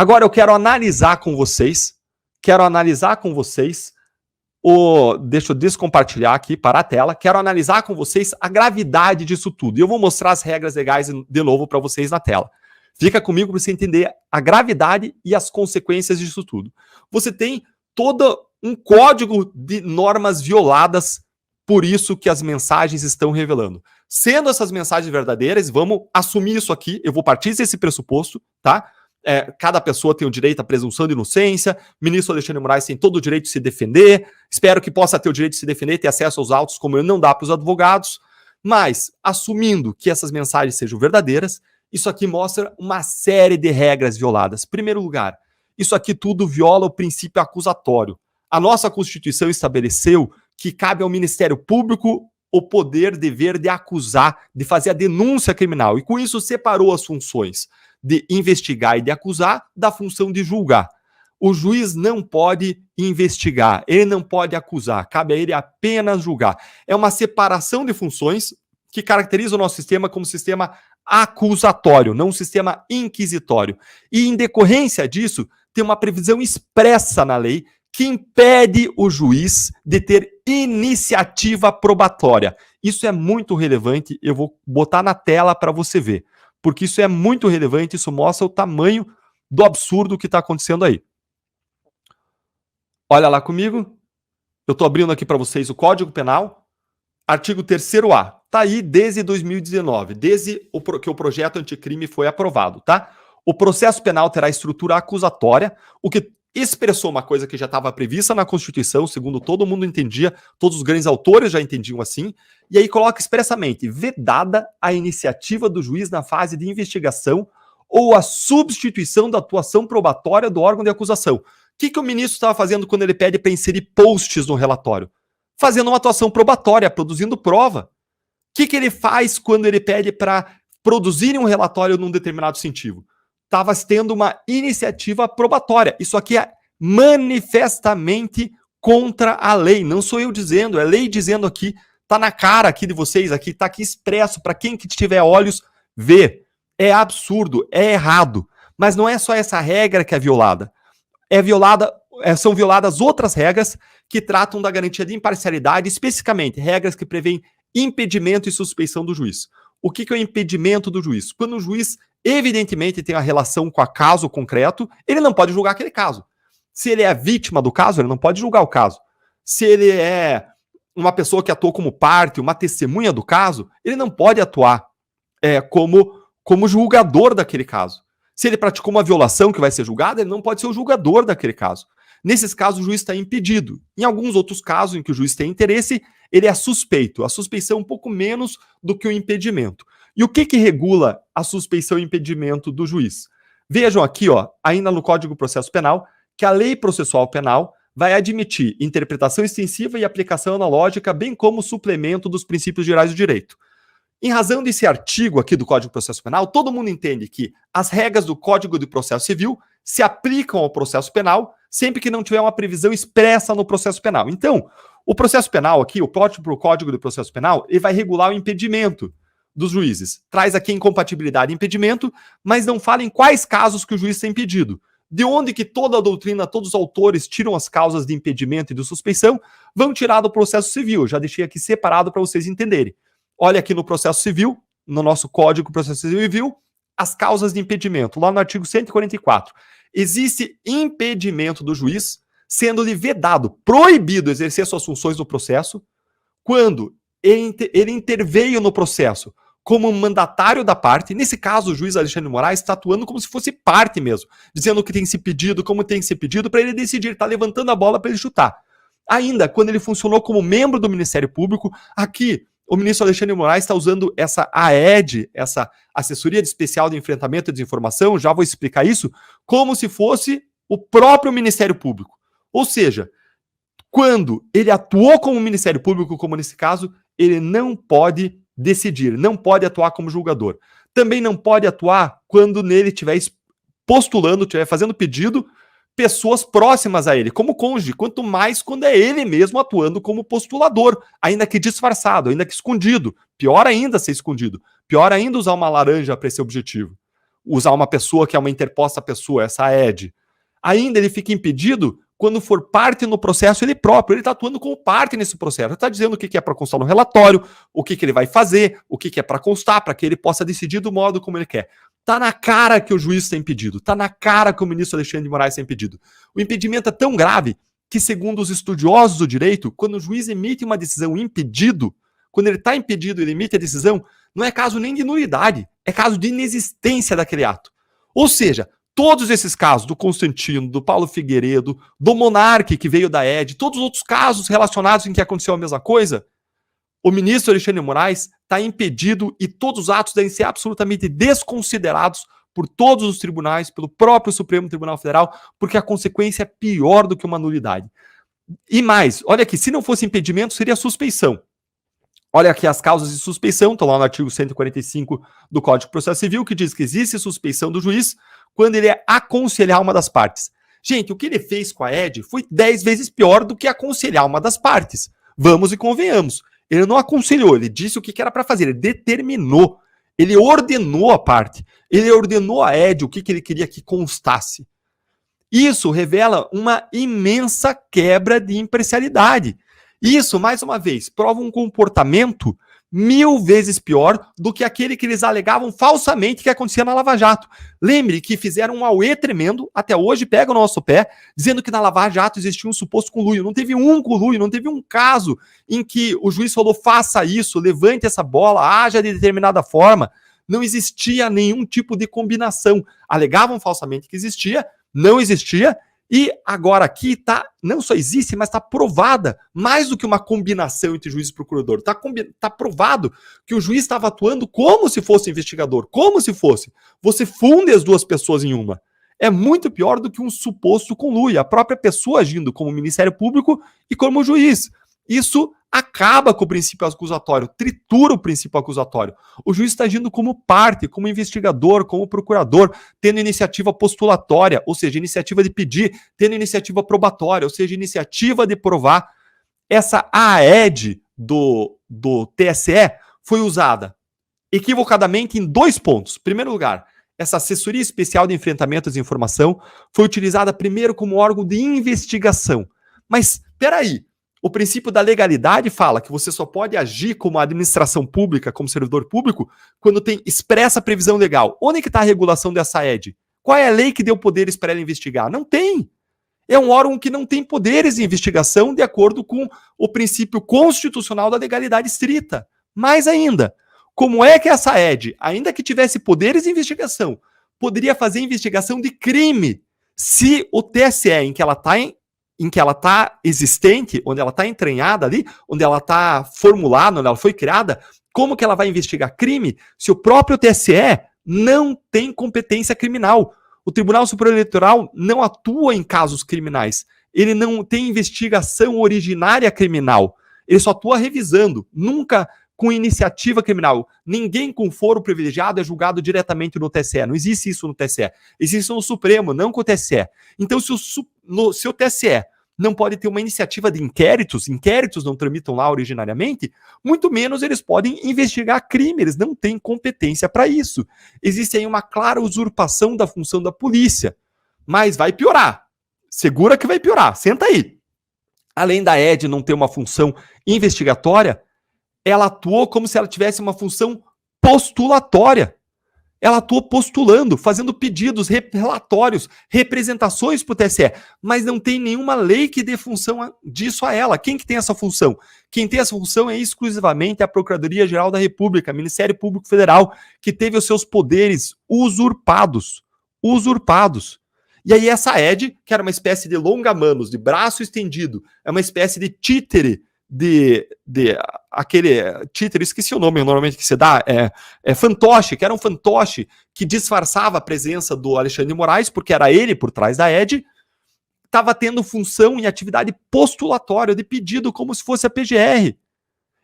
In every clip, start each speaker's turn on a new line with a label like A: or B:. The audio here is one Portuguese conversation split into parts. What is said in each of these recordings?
A: Agora eu quero analisar com vocês, deixa eu descompartilhar aqui para a tela, quero analisar com vocês a gravidade disso tudo. E eu vou mostrar as regras legais de novo para vocês na tela. Fica comigo para você entender a gravidade e as consequências disso tudo. Você tem todo um código de normas violadas, por isso que as mensagens estão revelando. Sendo essas mensagens verdadeiras, vamos assumir isso aqui, eu vou partir desse pressuposto, tá? Cada pessoa tem o direito à presunção de inocência, o ministro Alexandre de Moraes tem todo o direito de se defender, espero que possa ter o direito de se defender, ter acesso aos autos, como ele não dá para os advogados, mas, assumindo que essas mensagens sejam verdadeiras, isso aqui mostra uma série de regras violadas. Em primeiro lugar, isso aqui tudo viola o princípio acusatório. A nossa Constituição estabeleceu que cabe ao Ministério Público o poder, dever de acusar, de fazer a denúncia criminal, e com isso separou as funções de investigar e de acusar da função de julgar. O juiz não pode investigar, ele não pode acusar, cabe a ele apenas julgar. É uma separação de funções que caracteriza o nosso sistema como sistema acusatório, não um sistema inquisitório. E em decorrência disso, tem uma previsão expressa na lei que impede o juiz de ter iniciativa probatória. Isso é muito relevante, eu vou botar na tela para você ver, porque isso é muito relevante, isso mostra o tamanho do absurdo que está acontecendo aí. Olha lá comigo, eu estou abrindo aqui para vocês o Código Penal, artigo 3º-A, está aí desde 2019, desde que o projeto anticrime foi aprovado, tá? O processo penal terá estrutura acusatória, o que expressou uma coisa que já estava prevista na Constituição, segundo todo mundo entendia, todos os grandes autores já entendiam assim, e aí coloca expressamente, vedada a iniciativa do juiz na fase de investigação ou a substituição da atuação probatória do órgão de acusação. O que o ministro estava fazendo quando ele pede para inserir posts no relatório? Fazendo uma atuação probatória, produzindo prova. O que ele faz quando ele pede para produzir um relatório num determinado sentido? Estava tendo uma iniciativa probatória. Isso aqui é manifestamente contra a lei. Não sou eu dizendo, é lei dizendo aqui, está na cara aqui de vocês, aqui está aqui expresso para quem que tiver olhos ver. É absurdo, é errado. Mas não é só essa regra que é violada. São violadas outras regras que tratam da garantia de imparcialidade, especificamente regras que prevêem impedimento e suspeição do juiz. O que é o impedimento do juiz? Quando o juiz evidentemente tem uma relação com o caso concreto, ele não pode julgar aquele caso. Se ele é vítima do caso, ele não pode julgar o caso. Se ele é uma pessoa que atuou como parte, uma testemunha do caso, ele não pode atuar como julgador daquele caso. Se ele praticou uma violação que vai ser julgada, ele não pode ser o julgador daquele caso. Nesses casos, o juiz está impedido. Em alguns outros casos em que o juiz tem interesse, ele é suspeito. A suspeição é um pouco menos do que o impedimento. E o que regula a suspeição e impedimento do juiz? Vejam aqui, ainda no Código de Processo Penal, que a Lei Processual Penal vai admitir interpretação extensiva e aplicação analógica, bem como suplemento dos princípios gerais do direito. Em razão desse artigo aqui do Código de Processo Penal, todo mundo entende que as regras do Código de Processo Civil se aplicam ao processo penal sempre que não tiver uma previsão expressa no processo penal. Então, o processo penal aqui, o próprio Código de Processo Penal, ele vai regular o impedimento dos juízes. Traz aqui incompatibilidade e impedimento, mas não fala em quais casos que o juiz tem impedido. De onde que toda a doutrina, todos os autores tiram as causas de impedimento e de suspeição, vão tirar do processo civil. Já deixei aqui separado para vocês entenderem. Olha aqui no processo civil, no nosso Código de Processo Civil, as causas de impedimento, lá no artigo 144. Existe impedimento do juiz, sendo-lhe vedado, proibido exercer suas funções no processo, quando ele interveio no processo como mandatário da parte. Nesse caso, o juiz Alexandre de Moraes está atuando como se fosse parte mesmo, dizendo o que tem que ser pedido, como tem que ser pedido, para ele decidir, está levantando a bola para ele chutar. Ainda, quando ele funcionou como membro do Ministério Público, aqui, o ministro Alexandre de Moraes está usando essa AED, essa Assessoria Especial de Enfrentamento e Desinformação, já vou explicar isso, como se fosse o próprio Ministério Público. Ou seja, quando ele atuou como Ministério Público, como nesse caso, ele não pode decidir, não pode atuar como julgador. Também não pode atuar quando nele estiver postulando, estiver fazendo pedido, pessoas próximas a ele, como cônjuge, quanto mais quando é ele mesmo atuando como postulador, ainda que disfarçado, ainda que escondido. Pior ainda ser escondido. Pior ainda usar uma laranja para esse objetivo. usar uma pessoa que é uma interposta pessoa, essa ED. Ainda ele fica impedido quando for parte no processo ele próprio. Ele está atuando como parte nesse processo. Ele está dizendo o que é para constar no relatório, o que ele vai fazer, o que é para constar, para que ele possa decidir do modo como ele quer. Está na cara que o juiz está impedido. Está na cara que o ministro Alexandre de Moraes está impedido. O impedimento é tão grave que, segundo os estudiosos do direito, quando o juiz emite uma decisão impedido, quando ele está impedido, ele emite a decisão, não é caso nem de nulidade, é caso de inexistência daquele ato. Ou seja, todos esses casos, do Constantino, do Paulo Figueiredo, do Monarque, que veio da ED, todos os outros casos relacionados em que aconteceu a mesma coisa, o ministro Alexandre de Moraes está impedido e todos os atos devem ser absolutamente desconsiderados por todos os tribunais, pelo próprio Supremo Tribunal Federal, porque a consequência é pior do que uma nulidade. E mais, olha aqui, se não fosse impedimento, seria suspeição. Olha aqui as causas de suspeição, estão lá no artigo 145 do Código de Processo Civil, que diz que existe suspeição do juiz quando ele aconselhar uma das partes. Gente, o que ele fez com a ED foi 10 vezes pior do que aconselhar uma das partes. Vamos e convenhamos. Ele não aconselhou, ele disse o que era para fazer, ele determinou, ele ordenou a parte, ele ordenou a ED o que ele queria que constasse. Isso revela uma imensa quebra de imparcialidade. Isso, mais uma vez, prova um comportamento 1000 vezes pior do que aquele que eles alegavam falsamente que acontecia na Lava Jato. Lembre que fizeram um auê tremendo, até hoje pega o nosso pé, dizendo que na Lava Jato existia um suposto conluio. Não teve um conluio, não teve um caso em que o juiz falou, faça isso, levante essa bola, haja de determinada forma. Não existia nenhum tipo de combinação. Alegavam falsamente que existia, não existia, e agora aqui não só existe, mas está provada mais do que uma combinação entre juiz e procurador. Está provado que o juiz estava atuando como se fosse investigador, como se fosse. Você funde as duas pessoas em uma. É muito pior do que um suposto conluio, a própria pessoa agindo como Ministério Público e como juiz. Isso acaba com o princípio acusatório, tritura o princípio acusatório. O juiz está agindo como parte, como investigador, como procurador, tendo iniciativa postulatória, ou seja, iniciativa de pedir, tendo iniciativa probatória, ou seja, iniciativa de provar. Essa AED do TSE foi usada equivocadamente em 2 pontos. Em primeiro lugar, essa assessoria especial de enfrentamento à desinformação foi utilizada primeiro como órgão de investigação. Mas, peraí, o princípio da legalidade fala que você só pode agir como administração pública, como servidor público, quando tem expressa previsão legal. Onde é que está a regulação dessa ED? Qual é a lei que deu poderes para ela investigar? Não tem. É um órgão que não tem poderes de investigação de acordo com o princípio constitucional da legalidade estrita. Mais ainda, como é que essa ED, ainda que tivesse poderes de investigação, poderia fazer investigação de crime se o TSE, em que ela está existente, onde ela está entranhada ali, onde ela está formulada, onde ela foi criada, como que ela vai investigar crime se o próprio TSE não tem competência criminal? O Tribunal Superior Eleitoral não atua em casos criminais. Ele não tem investigação originária criminal. Ele só atua revisando, nunca com iniciativa criminal. Ninguém com foro privilegiado é julgado diretamente no TSE. Não existe isso no TSE. Existe no Supremo, não com o TSE. Então, se o TSE não pode ter uma iniciativa de inquéritos não tramitam lá originariamente, muito menos eles podem investigar crime, eles não têm competência para isso. Existe aí uma clara usurpação da função da polícia, mas vai piorar. Segura que vai piorar, senta aí. Além da ED não ter uma função investigatória, ela atuou como se ela tivesse uma função postulatória. Ela atuou postulando, fazendo pedidos, relatórios, representações para o TSE, mas não tem nenhuma lei que dê função disso a ela. Quem que tem essa função? Quem tem essa função é exclusivamente a Procuradoria-Geral da República, Ministério Público Federal, que teve os seus poderes usurpados. E aí essa ED, que era uma espécie de longa-manos, de braço estendido, é uma espécie de títere, aquele títere, esqueci o nome normalmente que se dá, fantoche, que era um fantoche que disfarçava a presença do Alexandre de Moraes, porque era ele por trás da ED, estava tendo função e atividade postulatória de pedido como se fosse a PGR.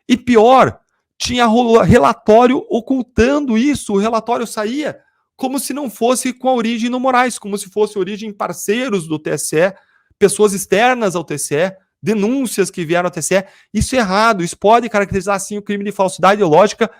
A: E pior, tinha relatório ocultando isso, o relatório saía como se não fosse com a origem no Moraes, como se fosse origem parceiros do TSE, pessoas externas ao TSE, denúncias que vieram ao TSE. Isso é errado, isso pode caracterizar, sim, o crime de falsidade ideológica